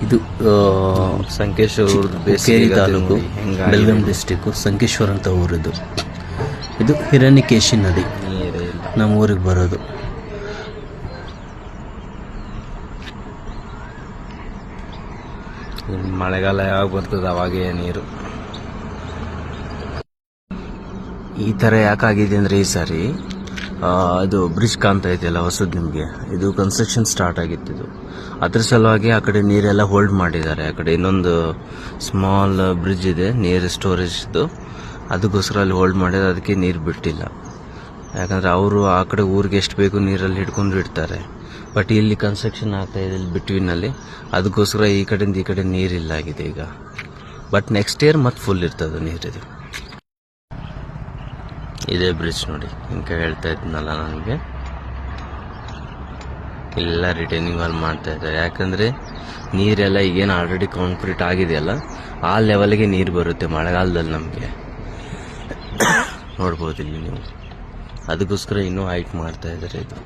ಇದು ಸಂಕೇಶ್ವರ ಹುಕ್ಕೇರಿ ತಾಲೂಕು ಬೆಳಗಾಂ ಡಿಸ್ಟಿಕ್ಕು ಸಂಕೇಶ್ವರ ಅಂತ ಊರಿದು. ಇದು ಹಿರಣ್ಯಕೇಶಿ ನದಿ ನಮ್ಮ ಊರಿಗೆ ಬರೋದು. ಮಳೆಗಾಲ ಯಾವಾಗ ಬರ್ತದೆ ಅವಾಗೇ ನೀರು. ಈ ಥರ ಯಾಕಾಗಿದೆ ಅಂದರೆ ಈ ಸಾರಿ ಅದು ಬ್ರಿಡ್ಜ್ ಕಾಣ್ತಾ ಇದೆಯಲ್ಲ ಹೊಸದು ನಿಮಗೆ, ಇದು ಕನ್ಸ್ಟ್ರಕ್ಷನ್ ಸ್ಟಾರ್ಟ್ ಆಗಿತ್ತು. ಅದ್ರ ಸಲುವಾಗಿ ಆ ಕಡೆ ನೀರೆಲ್ಲ ಹೋಲ್ಡ್ ಮಾಡಿದ್ದಾರೆ. ಆ ಕಡೆ ಇನ್ನೊಂದು ಸ್ಮಾಲ್ ಬ್ರಿಡ್ಜ್ ಇದೆ ನೀರು ಸ್ಟೋರೇಜ್ದು, ಅದಕ್ಕೋಸ್ಕರ ಅಲ್ಲಿ ಹೋಲ್ಡ್ ಮಾಡಿದ್ರೆ ಅದಕ್ಕೆ ನೀರು ಬಿಟ್ಟಿಲ್ಲ. ಯಾಕಂದರೆ ಅವರು ಆ ಕಡೆ ಊರಿಗೆ ಎಷ್ಟು ಬೇಕು ನೀರಲ್ಲಿ ಹಿಡ್ಕೊಂಡು ಇಡ್ತಾರೆ. ಬಟ್ ಇಲ್ಲಿ ಕನ್ಸ್ಟ್ರಕ್ಷನ್ ಆಗ್ತಾ ಇದೆ ಇಲ್ಲಿ ಬಿಟ್ವೀನಲ್ಲಿ, ಅದಕ್ಕೋಸ್ಕರ ಈ ಕಡೆಯಿಂದ ಈ ಕಡೆ ನೀರಿಲ್ಲ ಆಗಿದೆ ಈಗ. ಬಟ್ ನೆಕ್ಸ್ಟ್ ಇಯರ್ ಮತ್ತೆ ಫುಲ್ ಇರ್ತದೆ ನೀರಿದು. ಇದೇ ಬ್ರಿಡ್ಜ್ ನೋಡಿ, ಹಿಂಗೆ ಹೇಳ್ತಾ ಇದ್ನಲ್ಲ ನನಗೆ, ಎಲ್ಲ ರಿಟೈನಿಂಗ್ ವಾಲ್ ಮಾಡ್ತಾ ಇದ್ದಾರೆ. ಯಾಕಂದರೆ ನೀರೆಲ್ಲ ಈಗೇನು ಆಲ್ರೆಡಿ ಕಾಂಕ್ರೀಟ್ ಆಗಿದೆಯಲ್ಲ ಆ ಲೆವೆಲ್ಗೆ ನೀರು ಬರುತ್ತೆ ಮಳೆಗಾಲದಲ್ಲಿ ನಮಗೆ, ನೋಡ್ಬೋದು ಇಲ್ಲಿ ನೀವು. ಅದಕ್ಕೋಸ್ಕರ ಇನ್ನೂ ಹೈಟ್ ಮಾಡ್ತಾ ಇದ್ದಾರೆ ಇದು.